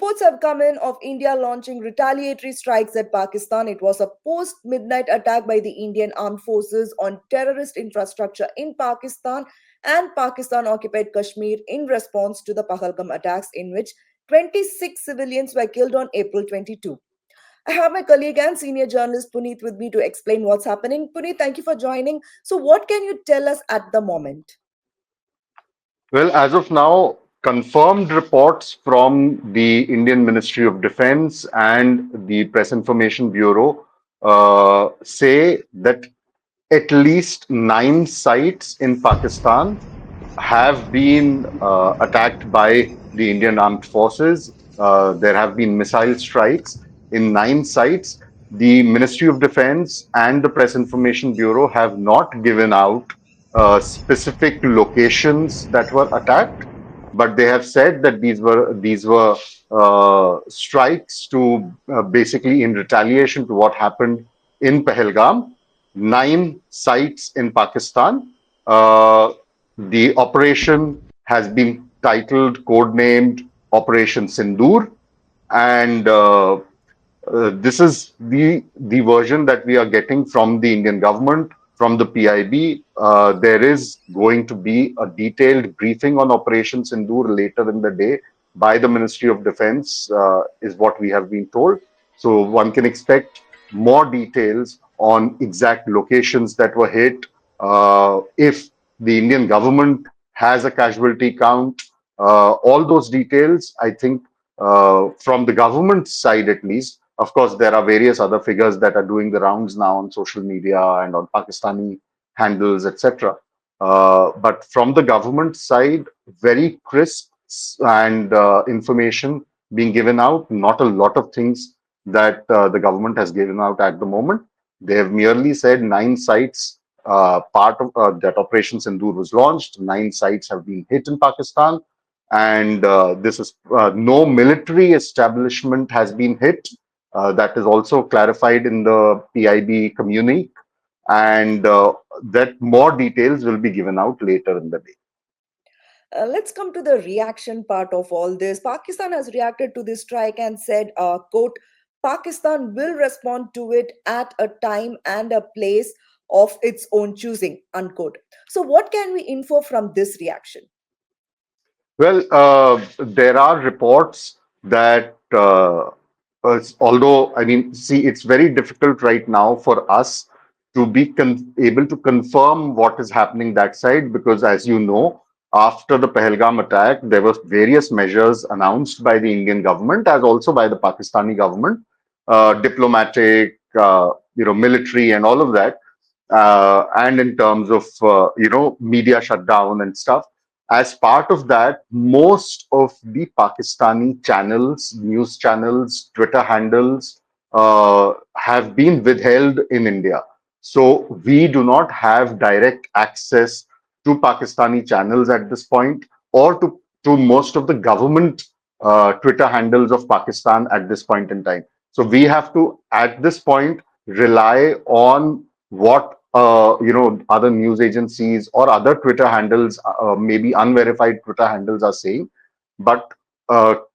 reports have come in of India launching retaliatory strikes at Pakistan. It was a post midnight attack by the Indian armed forces on terrorist infrastructure in Pakistan and Pakistan occupied Kashmir in response to the Pahalgam attacks, in which 26 civilians were killed on April 22. I have my colleague and senior journalist Puneet with me to explain what's happening. Puneet, thank you for joining. So, what can you tell us at the moment? Well, as of now, confirmed reports from the Indian Ministry of Defense and the Press Information Bureau say that at least 9 sites in Pakistan have been attacked by the Indian armed forces. There have been missile strikes in 9 sites. The Ministry of Defense and the Press Information Bureau have not given out specific locations that were attacked, but they have said that these were strikes to basically in retaliation to what happened in Pahalgam. 9 sites in Pakistan. The operation has been titled, codenamed Operation Sindoor, and this is the version that we are getting from the Indian government, from the PIB. There is going to be a detailed briefing on Operation Sindoor later in the day by the Ministry of Defense, is what we have been told. So one can expect more details on exact locations that were hit, if the Indian government has a casualty count, all those details, I think, from the government side at least. Of course, there are various other figures that are doing the rounds now on social media and on Pakistani handles, etc. But from the government side, very crisp and information being given out. Not a lot of things that the government has given out at the moment. They have merely said 9 sites. Part of that Operation Sindoor was launched. 9 sites have been hit in Pakistan, and this is no military establishment has been hit. That is also clarified in the PIB communique, and that more details will be given out later in the day. Let's come to the reaction part of all this. Pakistan has reacted to this strike and said, quote, Pakistan will respond to it at a time and a place of its own choosing, unquote. So, what can we infer from this reaction? Well, there are reports that, although, I mean, see, it's very difficult right now for us to be able to confirm what is happening that side, because, as you know, after the Pahalgam attack, there were various measures announced by the Indian government as also by the Pakistani government, diplomatic, military, and all of that, and in terms of media shutdown and stuff. As part of that, most of the Pakistani channels, news channels, Twitter handles have been withheld in India. So we do not have direct access to Pakistani channels at this point, or to most of the government Twitter handles of Pakistan at this point in time. So we have to, at this point, rely on what other news agencies or other Twitter handles, maybe unverified Twitter handles, are saying. But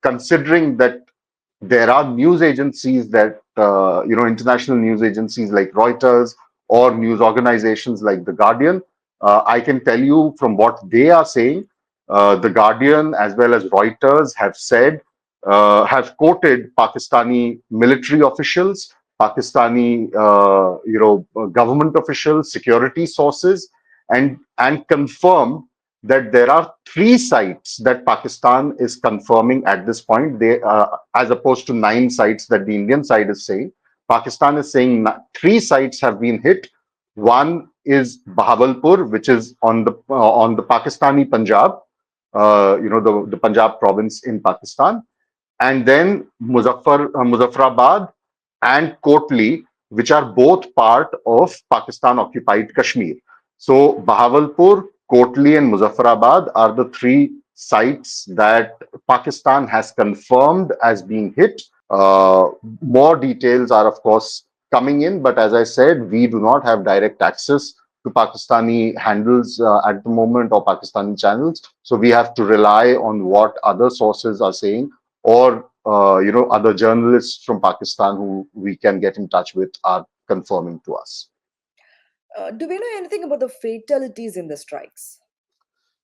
considering that there are news agencies that international news agencies like Reuters or news organizations like The Guardian, I can tell you from what they are saying. The Guardian as well as Reuters have said, have quoted Pakistani military officials, Pakistani government officials, security sources, and confirmed that there are 3 sites that Pakistan is confirming at this point. They, as opposed to 9 sites that the Indian side is saying, Pakistan is saying 3 sites have been hit. One is Bahawalpur, which is on the Pakistani Punjab, the Punjab province in Pakistan, and then Muzaffarabad and Kotli, which are both part of Pakistan occupied Kashmir. So Bahawalpur, Kotli, and Muzaffarabad are the 3 sites that Pakistan has confirmed as being hit. More details are, of course, coming in, but as I said, we do not have direct access to Pakistani handles at the moment, or Pakistani channels. So we have to rely on what other sources are saying, or other journalists from Pakistan who we can get in touch with are confirming to us. Do we know anything about the fatalities in the strikes?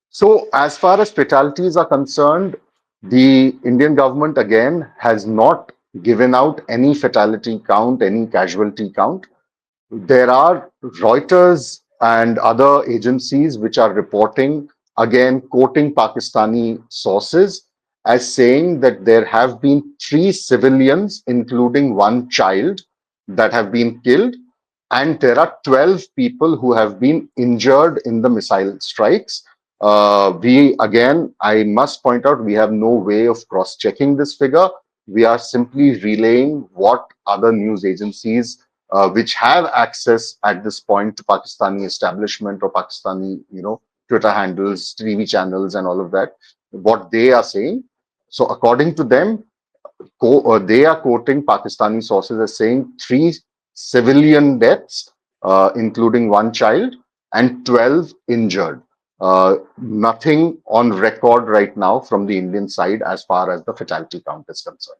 So, as far as fatalities are concerned, the Indian government again has not given out any fatality count, any casualty count. There are Reuters and other agencies which are reporting, again, quoting Pakistani sources as saying that there have been three civilians, including one child, that have been killed, and there are 12 people who have been injured in the missile strikes. I must point out, we have no way of cross checking this figure. We are simply relaying what other news agencies which have access at this point to Pakistani establishment or Pakistani, Twitter handles, TV channels, and all of that, what they are saying. So, according to them, they are quoting Pakistani sources as saying three civilian deaths, including one child, and 12 injured. Nothing on record right now from the Indian side as far as the fatality count is concerned.